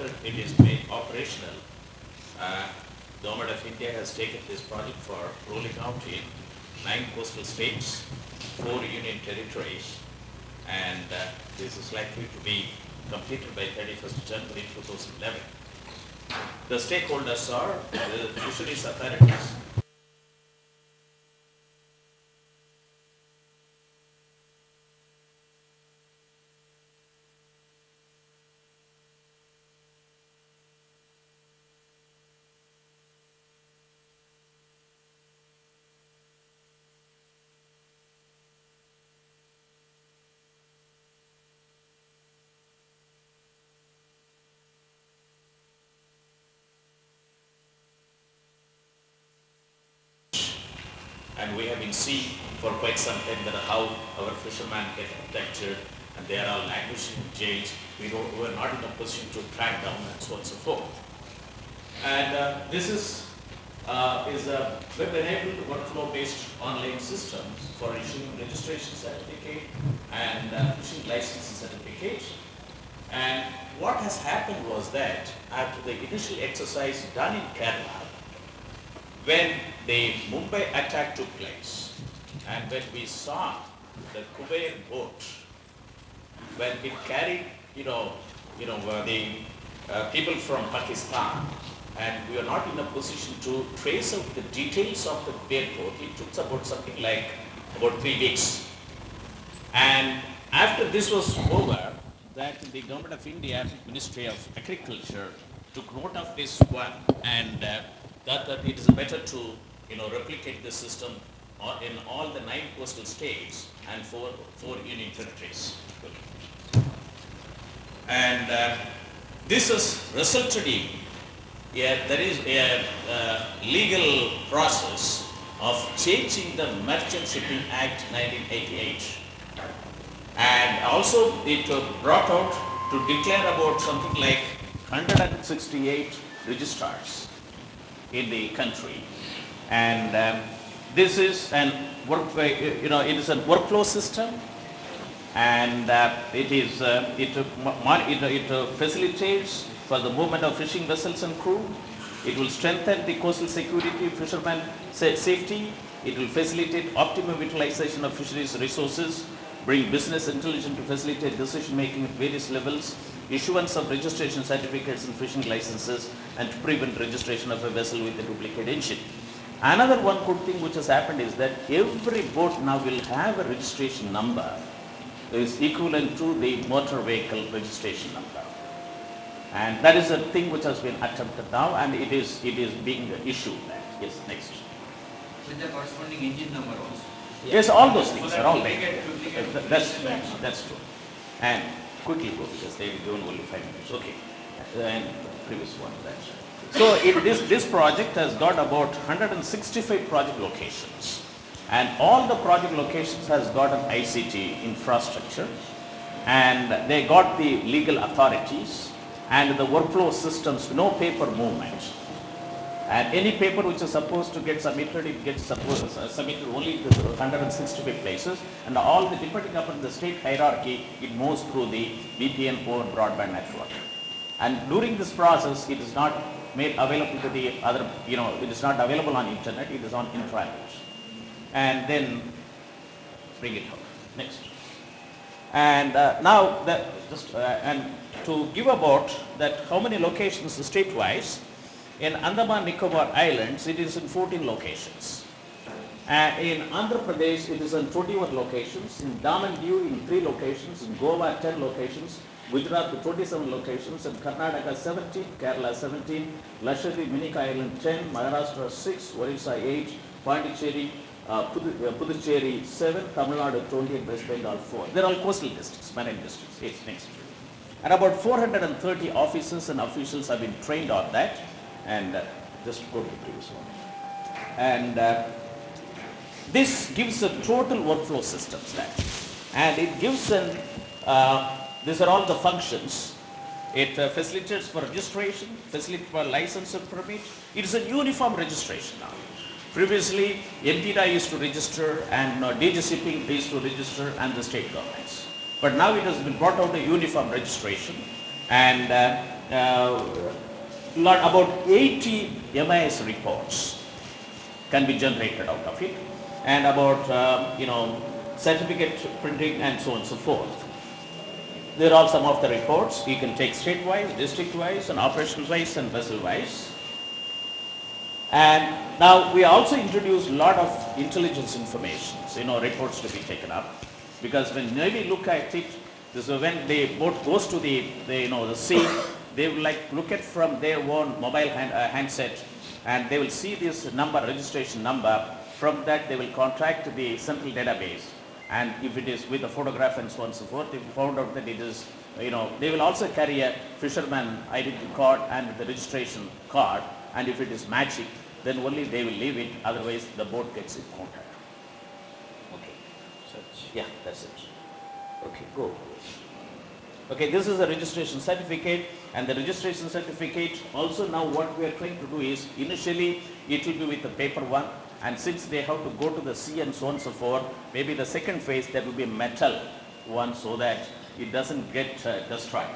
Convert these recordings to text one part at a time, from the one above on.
after it is made operational, Government of India has taken this project for rolling out in 9 coastal states, 4 union territories, and this is likely to be completed by 31st January 2011. The stakeholders are the fisheries authorities, and we have been seeing for quite some time that how our fishermen get abducted and they are all languishing in jails. We are not in a position to track down and so on and so forth. And this is a web-enabled workflow-based online system for issuing registration certificate and fishing license certificate. And what has happened was that after the initial exercise done in Kerala, when the Mumbai attack took place, and when we saw the Kubair boat, when it carried, the people from Pakistan, and we were not in a position to trace out the details of the Kubair boat, it took about something like about 3 weeks. And after this was over, that the Government of India, Ministry of Agriculture, took note of this one and that it is better to replicate the system in all the 9 coastal states and 4 union territories. And this has resulted in there is a legal process of changing the Merchant Shipping Act 1988, and also it brought out to declare about something like 168 registrars in the country, and this is an it is a workflow system, and it facilitates for the movement of fishing vessels and crew. It will strengthen the coastal security, fishermen safety. It will facilitate optimum utilization of fisheries resources, bring business intelligence to facilitate decision making at various levels, issuance of registration certificates and fishing licenses, and to prevent registration of a vessel with a duplicate engine. Another one good thing which has happened is that every boat now will have a registration number is equivalent to the motor vehicle registration number, and that is a thing which has been attempted now, and it is being issued. Yes, next. With the corresponding engine number also. Yes, all those things are all there. That's true. And quickly go because they will given only 5 minutes. Okay. And previous one. So this project has got about 165 project locations, and all the project locations has got an ICT infrastructure, and they got the legal authorities and the workflow systems, no paper movement. And any paper which is supposed to get submitted, it gets submitted only to 165 places, and all the, depending upon the state hierarchy, it moves through the VPN or broadband network. And during this process, it is not made available to the other, it is not available on internet, it is on intranet. And then bring it out. Next. And now, and to give about that how many locations state-wise, in Andaman Nicobar Islands, it is in 14 locations. In Andhra Pradesh, it is in 21 locations. In Daman Diu, in 3 locations. In Goa, 10 locations. Gujarat, 27 locations. In Karnataka, 17. Kerala, 17. Lakshadweep, Minika Island, 10. Maharashtra, 6. Orissa, 8. Pondicherry, Puducherry, 7. Tamil Nadu, 20. And West Bengal, 4. They are all coastal districts, marine districts. Yes, next. And about 430 officers and officials have been trained on that. And just go to the previous one. And this gives a total workflow system stack, and it gives an these are all the functions. It facilitates for registration, facilitates for license and permit. It is a uniform registration now. Previously, MPDA used to register, and DG Shipping used to register, and the state governments. But now it has been brought out a uniform registration, and about 80 MIS reports can be generated out of it, and about certificate printing and so on and so forth. There are some of the reports you can take state-wise, district-wise, and operational-wise and vessel-wise. And now we also introduced a lot of intelligence information, reports to be taken up, because when Navy look at it, this is when the boat goes to the sea, they will look at from their own mobile handset, and they will see this number, registration number. From that they will contact the central database, and if it is with a photograph and so on and so forth, they found out that it is, they will also carry a fisherman identity card and the registration card, and if it is matching, then only they will leave it, otherwise the boat gets in contact. Okay, yeah, that's it. Okay, go. Okay, this is a registration certificate, and the registration certificate also now what we are trying to do is, initially it will be with the paper one, and since they have to go to the sea and so on and so forth, maybe the second phase there will be a metal one so that it doesn't get destroyed.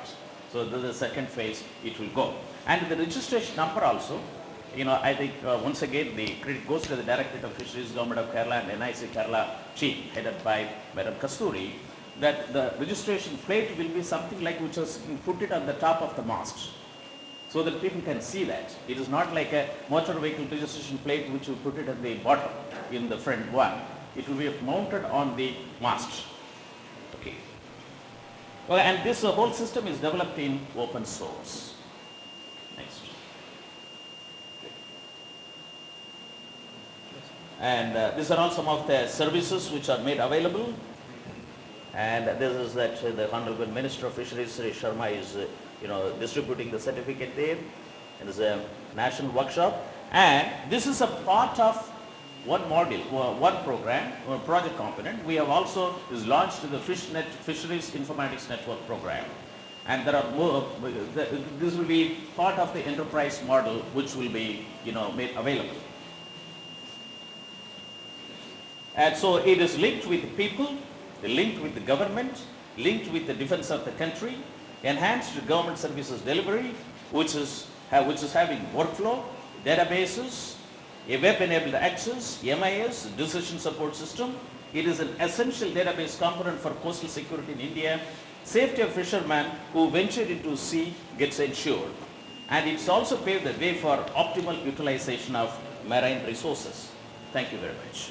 So this is the second phase it will go. And the registration number also, I think once again the credit goes to the Directorate of Fisheries, Government of Kerala and NIC Kerala team headed by Madam Kasturi, that the registration plate will be something like which is put it on the top of the mast, so that people can see that. It is not like a motor vehicle registration plate which you put it at the bottom in the front one. It will be mounted on the mast. Okay. Well, and this whole system is developed in open source. Next. And these are all some of the services which are made available. And this is that the Honorable Minister of Fisheries, Sri Sharma, is distributing the certificate there. It is a national workshop, and this is a part of one module, one program, or project component. We have also launched the Fisheries Informatics Network program, and there are more. This will be part of the enterprise model, which will be made available. And so it is linked with people, linked with the government, linked with the defense of the country, enhanced government services delivery, which is having workflow, databases, a web-enabled access, MIS, decision support system. It is an essential database component for coastal security in India. Safety of fishermen who ventured into sea gets ensured. And it's also paved the way for optimal utilization of marine resources. Thank you very much.